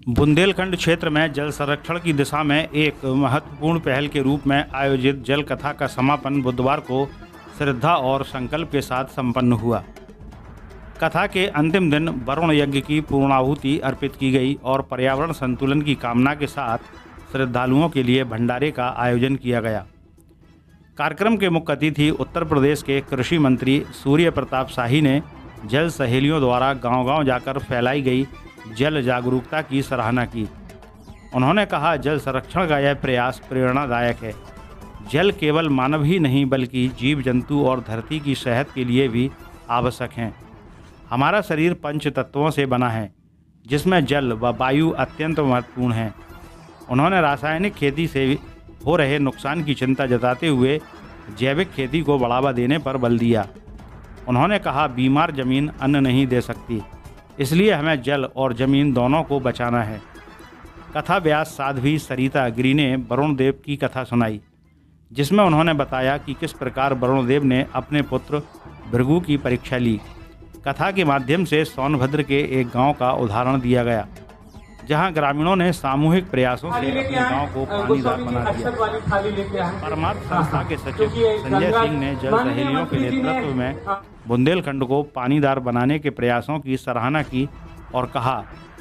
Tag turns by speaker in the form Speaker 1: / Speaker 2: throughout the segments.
Speaker 1: बुंदेलखंड क्षेत्र में जल संरक्षण की दिशा में एक महत्वपूर्ण पहल के रूप में आयोजित जल कथा का समापन बुधवार को श्रद्धा और संकल्प के साथ संपन्न हुआ। कथा के अंतिम दिन वरुण यज्ञ की पूर्णाहुति अर्पित की गई और पर्यावरण संतुलन की कामना के साथ श्रद्धालुओं के लिए भंडारे का आयोजन किया गया। कार्यक्रम के मुख्य अतिथि उत्तर प्रदेश के कृषि मंत्री सूर्य प्रताप शाही ने जल सहेलियों द्वारा गांव-गांव जाकर फैलाई गई जल जागरूकता की सराहना की। उन्होंने कहा, जल संरक्षण का यह प्रयास प्रेरणादायक है। जल केवल मानव ही नहीं बल्कि जीव जंतु और धरती की सेहत के लिए भी आवश्यक है। हमारा शरीर पंच तत्वों से बना है, जिसमें जल व वायु अत्यंत महत्वपूर्ण हैं। उन्होंने रासायनिक खेती से हो रहे नुकसान की चिंता जताते हुए जैविक खेती को बढ़ावा देने पर बल दिया। उन्होंने कहा, बीमार जमीन अन्न नहीं दे सकती, इसलिए हमें जल और जमीन दोनों को बचाना है। कथा व्यास साध्वी सरिता गिरि ने वरुण देव की कथा सुनाई, जिसमें उन्होंने बताया कि किस प्रकार वरुण देव ने अपने पुत्र भृगु की परीक्षा ली। कथा के माध्यम से सोनभद्र के एक गांव का उदाहरण दिया गया, जहां ग्रामीणों ने सामूहिक प्रयासों से अपने गांव को पानीदार बना दिया। परमार्थ संस्था के सचिव संजय सिंह ने जल सहेलियों के नेतृत्व में बुंदेलखंड को पानीदार बनाने के प्रयासों की सराहना की और कहा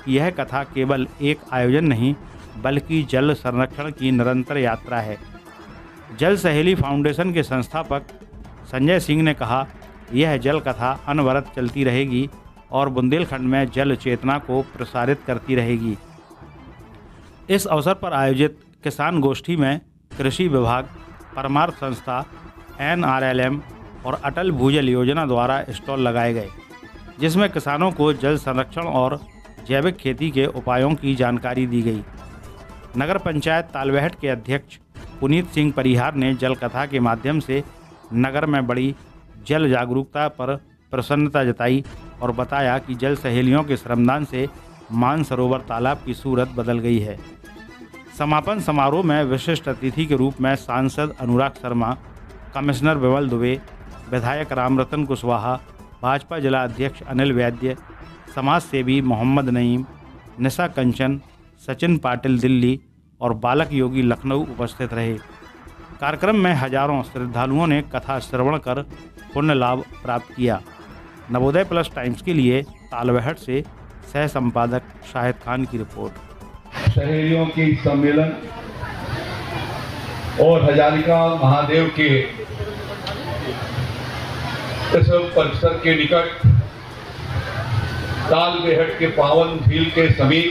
Speaker 1: कि यह कथा केवल एक आयोजन नहीं बल्कि जल संरक्षण की निरंतर यात्रा है। जल सहेली फाउंडेशन के संस्थापक संजय सिंह ने कहा, यह जल कथा अनवरत चलती रहेगी और बुंदेलखंड में जल चेतना को प्रसारित करती रहेगी। इस अवसर पर आयोजित किसान गोष्ठी में कृषि विभाग, परमार्थ संस्था, NRLM और अटल भूजल योजना द्वारा स्टॉल लगाए गए, जिसमें किसानों को जल संरक्षण और जैविक खेती के उपायों की जानकारी दी गई। नगर पंचायत तालबेहट के अध्यक्ष पुनीत सिंह परिहार ने जल कथा के माध्यम से नगर में बड़ी जल जागरूकता पर प्रसन्नता जताई और बताया कि जल सहेलियों के श्रमदान से मानसरोवर तालाब की सूरत बदल गई है। समापन समारोह में विशिष्ट अतिथि के रूप में सांसद अनुराग शर्मा, कमिश्नर विमल दुबे, विधायक रामरतन कुशवाहा, भाजपा जिला अध्यक्ष अनिल वैद्य, समाज सेवी मोहम्मद नईम, निशा कंचन, सचिन पाटिल दिल्ली और बालक योगी लखनऊ उपस्थित रहे। कार्यक्रम में हजारों श्रद्धालुओं ने कथा श्रवण कर पुण्य लाभ प्राप्त किया। नवोदय प्लस टाइम्स के लिए तालबेहट से सह संपादक शाहिद खान की रिपोर्ट।
Speaker 2: सहेलियों की सम्मेलन और हजारिका महादेव के इस परिसर के निकट तालबेहट के पावन झील के समीप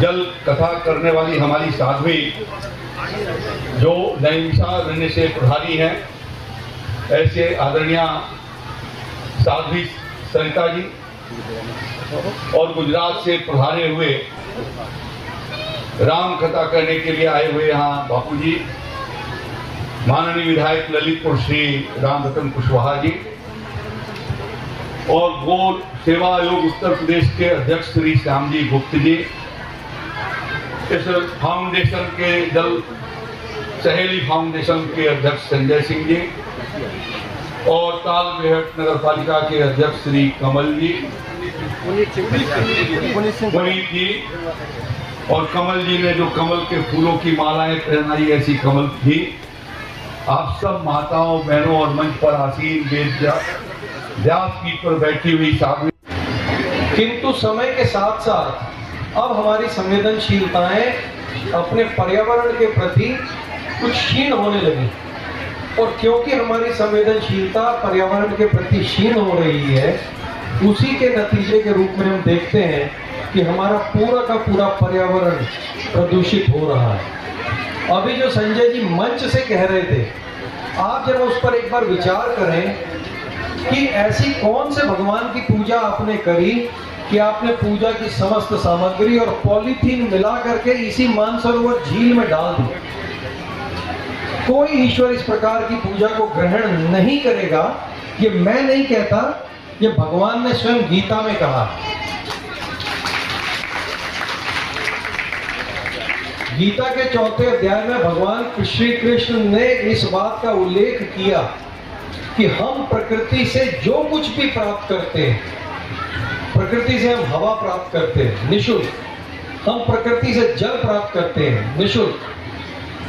Speaker 2: जल कथा करने वाली हमारी साध्वी जो नैमिषारण्य से प्रभारी हैं, ऐसे आदरणीय साध्वी सरिता जी और गुजरात से पधारे हुए राम कथा करने के लिए आए हुए यहाँ बापू जी, माननीय विधायक ललितपुर श्री रामरतन कुशवाहा जी और गो सेवा आयोग उत्तर प्रदेश के अध्यक्ष श्री श्याम जी गुप्त जी, इस फाउंडेशन के जल सहेली फाउंडेशन के अध्यक्ष संजय सिंह जी और तालबेहट नगर पालिका के अध्यक्ष श्री कमल जी, पुनीत जी और कमल जी ने जो कमल के फूलों की मालाएं पहनाई, ऐसी कमल थी। आप सब माताओं, बहनों और मंच पर आसीन व्यासपीठ पर बैठी हुई साधु,
Speaker 3: किंतु समय के साथ साथ अब हमारी संवेदनशीलताएं अपने पर्यावरण के प्रति कुछ क्षीण होने लगी और क्योंकि हमारी संवेदनशीलता पर्यावरण के प्रति क्षीण हो रही है, उसी के नतीजे के रूप में हम देखते हैं कि हमारा पूरा का पूरा पर्यावरण प्रदूषित हो रहा है। अभी जो संजय जी मंच से कह रहे थे, आप जरा उस पर एक बार विचार करें कि ऐसी कौन से भगवान की पूजा आपने करी कि आपने पूजा की समस्त सामग्री और पॉलीथीन मिला करके इसी मानसरोवर झील में डाल दी। कोई ईश्वर इस प्रकार की पूजा को ग्रहण नहीं करेगा। ये मैं नहीं कहता, ये भगवान ने स्वयं गीता में कहा। गीता के 4थे अध्याय में भगवान श्री कृष्ण ने इस बात का उल्लेख किया कि हम प्रकृति से जो कुछ भी प्राप्त करते हैं प्रकृति से हम हवा प्राप्त करते हैं निःशुल्क, हम प्रकृति से जल प्राप्त करते हैं निःशुल्क।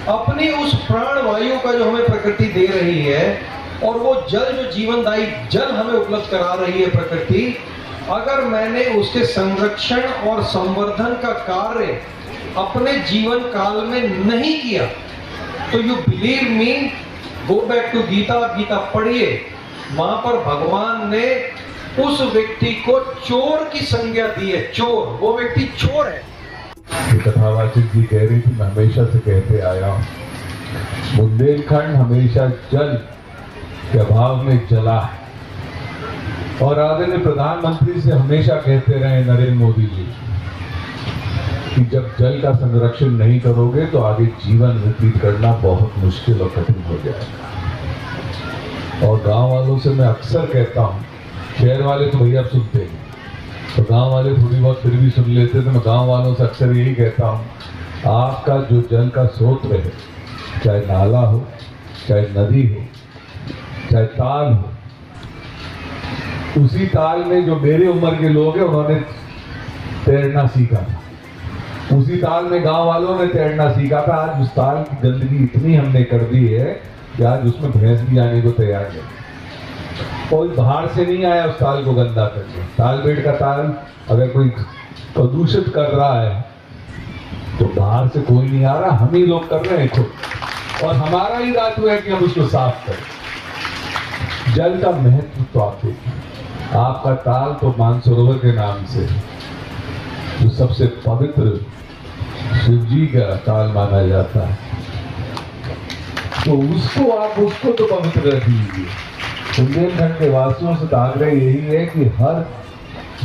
Speaker 3: अपनी उस प्राण वायु का जो हमें प्रकृति दे रही है और वो जल जो जीवनदायी जल हमें उपलब्ध करा रही है प्रकृति, अगर मैंने उसके संरक्षण और संवर्धन का कार्य अपने जीवन काल में नहीं किया तो you believe me, go back to Gita, Gita पढ़िए, वहां पर भगवान ने उस व्यक्ति को चोर की संज्ञा दी है। चोर, वो व्यक्ति चोर है।
Speaker 4: कथावाचक जी कह रही थी, मैं हमेशा से कहते आया हूं, बुंदेलखंड हमेशा जल के अभाव में जला है। और आदरणीय प्रधानमंत्री से हमेशा कहते रहे नरेंद्र मोदी जी कि जब जल का संरक्षण नहीं करोगे तो आगे जीवन व्यतीत करना बहुत मुश्किल और कठिन हो जाएगा। और गांव वालों से मैं अक्सर कहता हूं, शहर वाले तो भैया सुनते हैं, तो गांव वाले थोड़ी बहुत फिर भी सुन लेते, तो मैं गांव वालों से अक्सर यही कहता हूं, आपका जो जल का स्रोत है, चाहे नाला हो, चाहे नदी हो, चाहे ताल हो, उसी ताल में जो मेरी उम्र के लोग हैं उन्होंने तैरना सीखा था, उसी ताल में गांव वालों ने तैरना सीखा था। आज उस ताल की गंदगी इतनी हमने कर दी है कि आज उसमें भैंस भी आने को तैयार है। कोई बाहर से नहीं आया उस ताल को गंदा करके। तालबेट का ताल अगर कोई प्रदूषित कर रहा है तो बाहर से कोई नहीं आ रहा, हम ही लोग कर रहे हैं खुद, और हमारा ही दायित्व है कि हम उसको साफ करें। जल का महत्व तो आप देखिए, आपका ताल तो मानसरोवर के नाम से जो सबसे पवित्र शिव जी का ताल माना जाता है, तो उसको आप उसको तो पवित्र रख लीजिए। बुंदेलखंड के वासियों से आग्रह यही है कि हर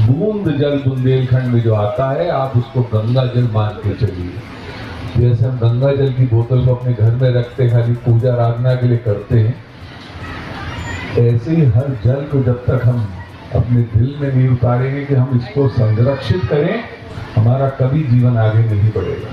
Speaker 4: बूंद जल बुंदेलखंड में जो आता है आप उसको गंगा जल मान के चलिए। जैसे हम गंगा जल की बोतल को अपने घर में रखते हैं, खाली पूजा आराधना के लिए करते हैं, ऐसे ही हर जल को जब तक हम अपने दिल में नहीं उतारेंगे कि हम इसको संरक्षित करें, हमारा कभी जीवन आगे नहीं बढ़ेगा।